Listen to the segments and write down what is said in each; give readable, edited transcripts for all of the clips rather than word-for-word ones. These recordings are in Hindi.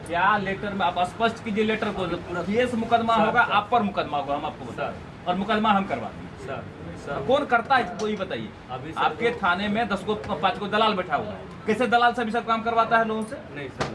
क्या लेटर में आप स्पष्ट कीजिए लेटर को। केस मुकदमा होगा, आप पर मुकदमा होगा, हम आपको बता दें, और मुकदमा हम करवा देंगे। सर कौन करता है इसको ये बताइए। आपके थाने में 5 को दलाल बैठा हुआ है, कैसे दलाल से भी सब काम करवाता है लोगों से? नहीं सर।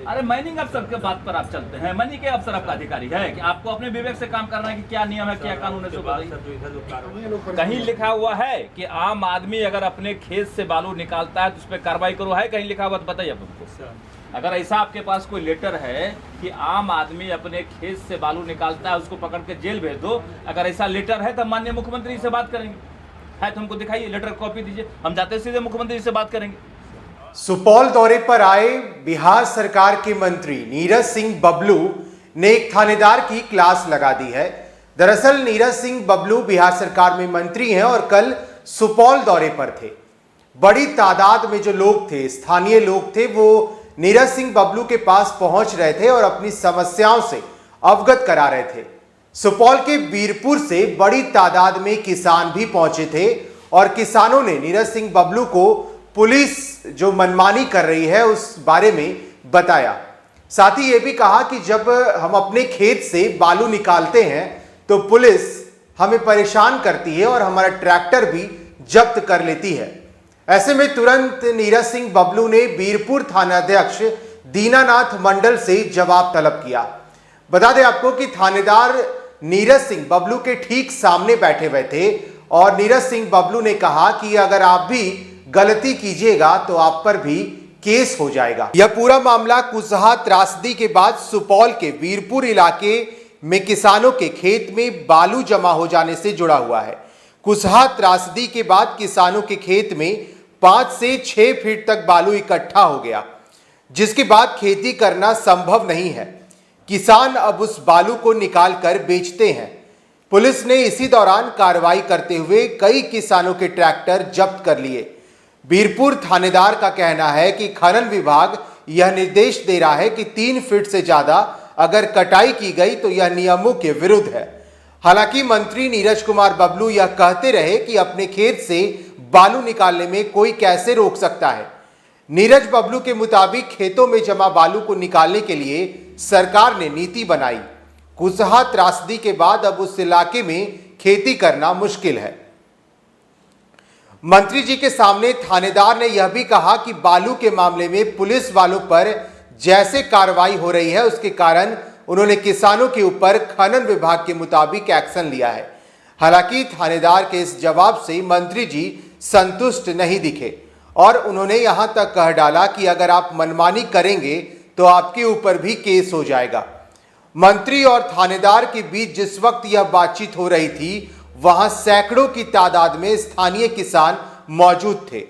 अरे माइनिंग अफसर के बात पर आप चलते हैं। माइनिंग के अफसर आपका अधिकारी है कि आपको अपने विवेक से काम करना है कि क्या नियम है, क्या कानून है, सो बताइए। कहीं लिखा हुआ है कि आम आदमी अगर अपने खेत से बालू निकालता है तो उस पर कार्रवाई करो, है कहीं लिखा हुआ तो बताइए आप हमको। अगर ऐसा आपके पास कोई लेटर है कि आम आदमी अपने खेत से बालू निकालता है उसको पकड़ के जेल भेज दो, अगर ऐसा लेटर है तो माननीय मुख्यमंत्री से बात करेंगे। है तो हमको दिखाइए, लेटर कॉपी दीजिए, हम जाते सीधे मुख्यमंत्री से बात करेंगे। सुपौल दौरे पर आए बिहार सरकार के मंत्री नीरज सिंह बबलू ने एक थानेदार की क्लास लगा दी है। दरअसल नीरज सिंह बबलू बिहार सरकार में मंत्री हैं और कल सुपौल दौरे पर थे। बड़ी तादाद में जो लोग थे, स्थानीय लोग थे, वो नीरज सिंह बबलू के पास पहुंच रहे थे और अपनी समस्याओं से अवगत करा रहे थे। सुपौल के बीरपुर से बड़ी तादाद में किसान भी पहुंचे थे और किसानों ने नीरज सिंह बबलू को पुलिस जो मनमानी कर रही है उस बारे में बताया। साथ ही यह भी कहा कि जब हम अपने खेत से बालू निकालते हैं तो पुलिस हमें परेशान करती है और हमारा ट्रैक्टर भी जब्त कर लेती है। ऐसे में तुरंत नीरज सिंह बबलू ने बीरपुर थानाध्यक्ष दीनानाथ मंडल से जवाब तलब किया। बता दें आपको कि थानेदार नीरज सिंह बबलू के ठीक सामने बैठे हुए थे और नीरज सिंह बबलू ने कहा कि अगर आप भी गलती कीजिएगा तो आप पर भी केस हो जाएगा। यह पूरा मामला कुसहा त्रासदी के बाद सुपौल के वीरपुर इलाके में किसानों के खेत में बालू जमा हो जाने से जुड़ा हुआ है। कुसहा त्रासदी के बाद किसानों के खेत में 5 से 6 फीट तक बालू इकट्ठा हो गया, जिसके बाद खेती करना संभव नहीं है। किसान अब उस बालू को निकाल कर बेचते हैं। पुलिस ने इसी दौरान कार्रवाई करते हुए कई किसानों के ट्रैक्टर जब्त कर लिए। बीरपुर थानेदार का कहना है कि खनन विभाग यह निर्देश दे रहा है कि 3 फीट से ज्यादा अगर कटाई की गई तो यह नियमों के विरुद्ध है। हालांकि मंत्री नीरज कुमार बबलू यह कहते रहे कि अपने खेत से बालू निकालने में कोई कैसे रोक सकता है। नीरज बबलू के मुताबिक खेतों में जमा बालू को निकालने के लिए सरकार ने नीति बनाई। कुसहा त्रासदी के बाद अब उस इलाके में खेती करना मुश्किल है। मंत्री जी के सामने थानेदार ने यह भी कहा कि बालू के मामले में पुलिस वालों पर जैसे कार्रवाई हो रही है उसके कारण उन्होंने किसानों के ऊपर खनन विभाग के मुताबिक एक्शन लिया है। हालांकि थानेदार के इस जवाब से मंत्री जी संतुष्ट नहीं दिखे और उन्होंने यहां तक कह डाला कि अगर आप मनमानी करेंगे तो आपके ऊपर भी केस हो जाएगा। मंत्री और थानेदार के बीच जिस वक्त यह बातचीत हो रही थी वहां सैकड़ों की तादाद में स्थानीय किसान मौजूद थे।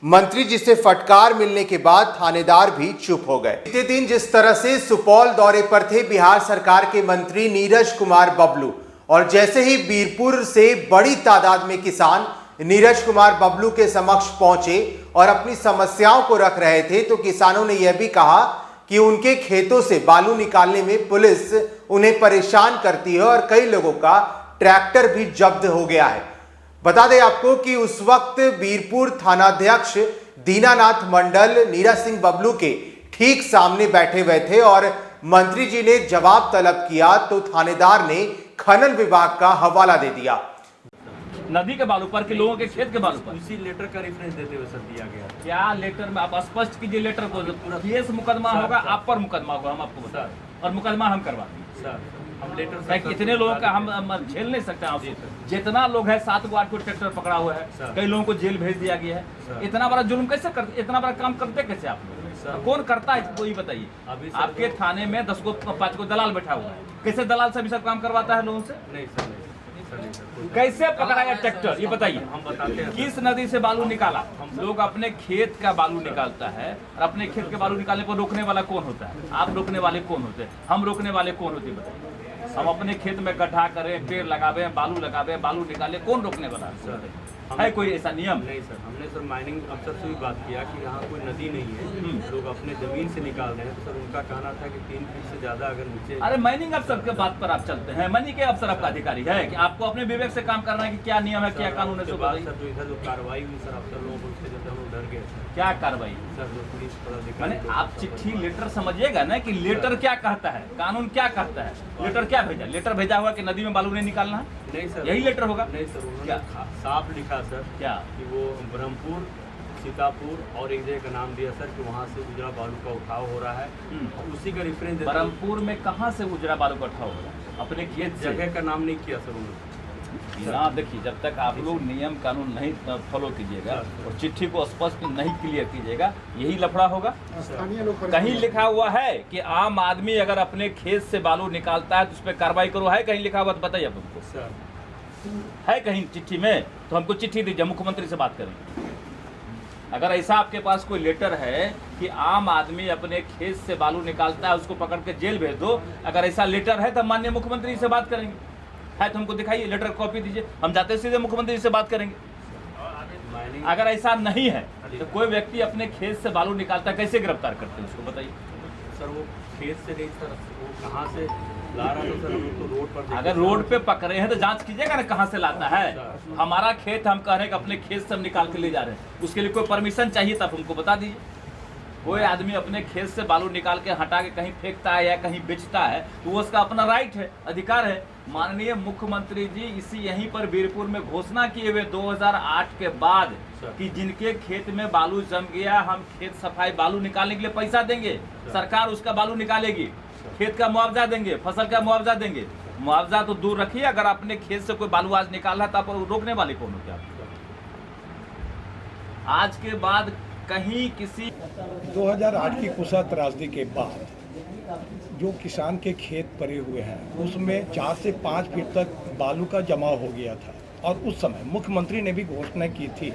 मंत्री जी से फटकार मिलने के बाद थानेदार भी चुप हो गए। बीते दिन जिस तरह से सुपौल दौरे पर थे बिहार सरकार के मंत्री नीरज कुमार बबलू और जैसे ही बीरपुर से बड़ी तादाद में किसान नीरज कुमार बबलू के समक्ष पहुंचे और अपनी समस्याओं को रख रहे थे तो किसानों ने यह भी कहा कि उनके खेतों से बालू निकालने में पुलिस उन्हें परेशान करती है और कई लोगों का ट्रैक्टर भी जब्त हो गया है। बता दें आपको कि उस वक्त बीरपुर थानाध्यक्ष दीनानाथ मंडल नीरज सिंह बबलू के ठीक सामने बैठे हुए थे और मंत्री जी ने जवाब तलब किया तो थानेदार ने खनन विभाग का हवाला दे दिया। नदी के बालू पर कि लोगों के खेत के बालू पर उसी लेटर का रेफरेंस देते हुए सर दिया गया। क्या लेटर में आप स्पष्ट कीजिए लेटर को। केस मुकदमा होगा, आप पर मुकदमा होगा, हम आपको बता दें, और मुकदमा हम करवा देंगे। सर हम लेटर कितने लोगों का हम झेल नहीं सकते आप। जितना लोग है 7 को 8 को ट्रैक्टर पकड़ा हुआ है, कई लोगों को जेल भेज दिया गया है। इतना बड़ा जुल्म कैसे करते, इतना बड़ा काम करते कैसे आप लोग? कौन करता है इसको ये बताइए। आपके थाने में 5 को दलाल बैठा हुआ है, कैसे दलाल से भी सब काम करवाता है लोगों से? नहीं सर, कैसे पकड़ाया ट्रैक्टर ये बताइए। हम बताते हैं किस नदी से बालू निकाला। हम लोग अपने खेत का बालू निकालता है और अपने खेत के बालू निकालने पर रोकने वाला कौन होता है? आप रोकने वाले कौन होते हैं? हम रोकने वाले कौन होते हैं बताइए। हम अपने खेत में गड्ढा करें, पेड़ लगावे, बालू लगावे, बालू निकाले, कौन रोकने वाला है? कोई ऐसा नियम? नहीं सर, हमने सर माइनिंग अफसर से भी बात किया कि यहाँ कोई नदी नहीं है, लोग अपने जमीन से निकाल रहे हैं। तो सर उनका कहना था कि 3 फीट से ज्यादा अगर नीचे। अरे माइनिंग अफसर के बात पर आप चलते हैं। माइनिंग के अफसर आपका अधिकारी है कि आपको अपने विवेक से काम करना है कि क्या नियम है, क्या कानून है, सो बताइए। सर जो इधर जो कार्रवाई हुई सर अफसर लोगों को उसके जब हम डर गया सर। क्या कार्रवाई? सर जो पुलिस मैंने पदाधिकारी आप चिट्ठी लेटर समझिएगा ना कि लेटर क्या कहता है, कानून क्या कहता है। लेटर क्या भेजा? लेटर भेजा हुआ कि नदी में बालू नहीं निकालना है, नहीं सर, यही लेटर होगा। नहीं सर, क्या? उन्होंने साफ लिखा सर क्या? कि वो ब्रह्मपुर, सीतापुर और एक जगह का नाम दिया सर कि वहाँ से उजरा बालू का उठाव हो रहा है, और उसी का रेफरेंस देते हुए ब्रह्मपुर में कहाँ से उजरा बालू का उठाव होगा? अपने ये खेत से। जगह का नाम नहीं किया सर उन्होंने। ना देखिए, जब तक आप लोग नियम कानून नहीं फॉलो कीजिएगा और चिट्ठी को स्पष्ट नहीं क्लियर कीजिएगा, यही लफड़ा होगा। कहीं लिखा हुआ है कि आम आदमी अगर अपने खेत से बालू निकालता है तो उस पर कार्रवाई करो, है कहीं लिखा हुआ? तो बताइए आप हमको, सर है कहीं चिट्ठी में? तो हमको चिट्ठी दीजिए, मुख्यमंत्री से बात करेंगे। अगर ऐसा आपके पास कोई लेटर है कि आम आदमी अपने खेत से बालू निकालता है, उसको पकड़ के जेल भेज दो, अगर ऐसा लेटर है तो माननीय मुख्यमंत्री से बात करेंगे। है तो हमको दिखाइए, लेटर कॉपी दीजिए, हम जाते सीधे मुख्यमंत्री से बात करेंगे। माइनिंग अगर ऐसा नहीं है तो कोई व्यक्ति अपने खेत से बालू निकालता है, कैसे गिरफ्तार करते हैं उसको बताइए। सर वो खेत से नहीं सर, वो कहाँ से ला रहा था सर, हम लोग तो रोड पर देखे। अगर रोड पे पकड़े हैं तो जांच कीजिएगा ना कहाँ से लाता है। हमारा खेत, हम कह रहे हैं कि अपने खेत से हम निकाल के ले जा रहे हैं, उसके लिए कोई परमिशन चाहिए तब हमको बता दीजिए। कोई आदमी अपने खेत से बालू निकाल के हटा के कहीं फेंकता है या कहीं बेचता है तो वो उसका अपना राइट है, अधिकार है। माननीय मुख्यमंत्री जी इसी यहीं पर वीरपुर में घोषणा किए हुए 2008 के बाद कि जिनके खेत में बालू जम गया, हम खेत सफाई बालू निकालने के लिए पैसा देंगे, सरकार उसका बालू निकालेगी, खेत का मुआवजा देंगे, फसल का मुआवजा देंगे। मुआवजा तो दूर रखिए, अगर अपने खेत से कोई बालू आज निकाल रहा है तो आप रोकने वाले कौन हो? क्या आज के बाद कहीं किसी 2008 की कुशा त्रासदी के बाद जो किसान के खेत पड़े हुए हैं उसमें 4 से 5 फीट तक बालू का जमाव हो गया था, और उस समय मुख्यमंत्री ने भी घोषणा की थी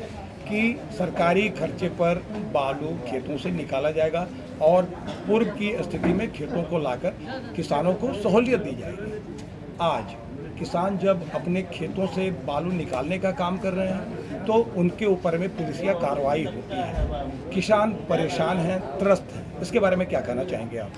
कि सरकारी खर्चे पर बालू खेतों से निकाला जाएगा और पूर्व की स्थिति में खेतों को लाकर किसानों को सहूलियत दी जाएगी। आज किसान जब अपने खेतों से बालू निकालने का काम कर रहे हैं तो उनके ऊपर में पुलिसिया कार्रवाई होती है। किसान परेशान हैं, त्रस्त हैं, इसके बारे में क्या कहना चाहेंगे आप?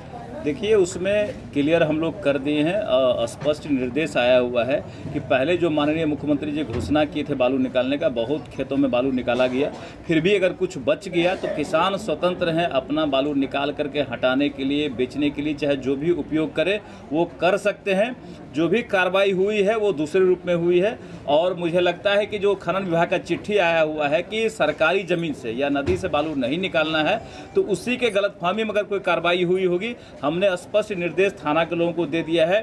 देखिए, उसमें क्लियर हम लोग कर दिए हैं, स्पष्ट निर्देश आया हुआ है कि पहले जो माननीय मुख्यमंत्री जी घोषणा किए थे बालू निकालने का, बहुत खेतों में बालू निकाला गया, फिर भी अगर कुछ बच गया तो किसान स्वतंत्र हैं अपना बालू निकाल करके हटाने के लिए, बेचने के लिए, चाहे जो भी उपयोग करे वो कर सकते हैं। जो भी कार्रवाई हुई है वो दूसरे रूप में हुई है, और मुझे लगता है कि जो खनन विभाग का चिट्ठी आया हुआ है कि सरकारी ज़मीन से या नदी से बालू नहीं निकालना है, तो उसी के गलतफहमी में अगर कोई कार्रवाई हुई होगी। हमने स्पष्ट निर्देश थाना के लोगों को दे दिया है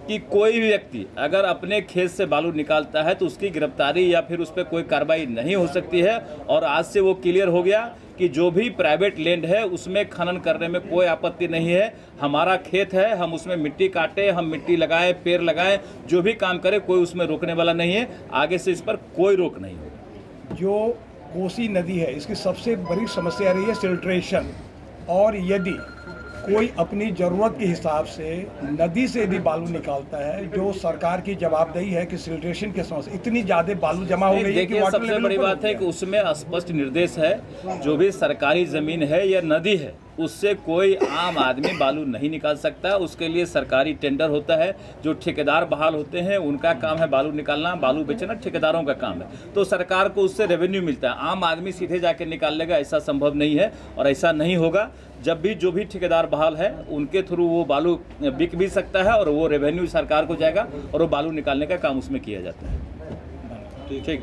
कि कोई भी व्यक्ति अगर अपने खेत से बालू निकालता है तो उसकी गिरफ्तारी या फिर उस पर कोई कार्रवाई नहीं हो सकती है। और आज से वो क्लियर हो गया कि जो भी प्राइवेट लैंड है उसमें खनन करने में कोई आपत्ति नहीं है। हमारा खेत है, हम उसमें मिट्टी काटे, हम मिट्टी लगाएं, पेड़ लगाएं, जो भी काम करे कोई उसमें रोकने वाला नहीं है। आगे से इस पर कोई रोक नहीं होगा। जो कोसी नदी है इसकी सबसे बड़ी समस्या रही है सिल्ट्रेशन, और यदि कोई अपनी ज़रूरत के हिसाब से नदी से भी बालू निकालता है, जो सरकार की जवाबदेही है कि सिल्ट्रेशन के समस्या इतनी ज़्यादा बालू जमा हो गई है कि देखिए, वाटर सबसे लेवल बड़ी ऊपर बात हो है गया कि उसमें स्पष्ट निर्देश है, जो भी सरकारी ज़मीन है या नदी है उससे कोई आम आदमी बालू नहीं निकाल सकता। उसके लिए सरकारी टेंडर होता है, जो ठेकेदार बहाल होते हैं उनका काम है बालू निकालना, बालू बेचना ठेकेदारों का काम है। तो सरकार को उससे रेवेन्यू मिलता है, आम आदमी सीधे जाके निकाल लेगा ऐसा संभव नहीं है और ऐसा नहीं होगा। जब भी जो भी ठेकेदार बहाल है उनके थ्रू वो बालू बिक भी सकता है और वो रेवेन्यू सरकार को जाएगा और वो बालू निकालने का काम उसमें किया जाता है। ठीक।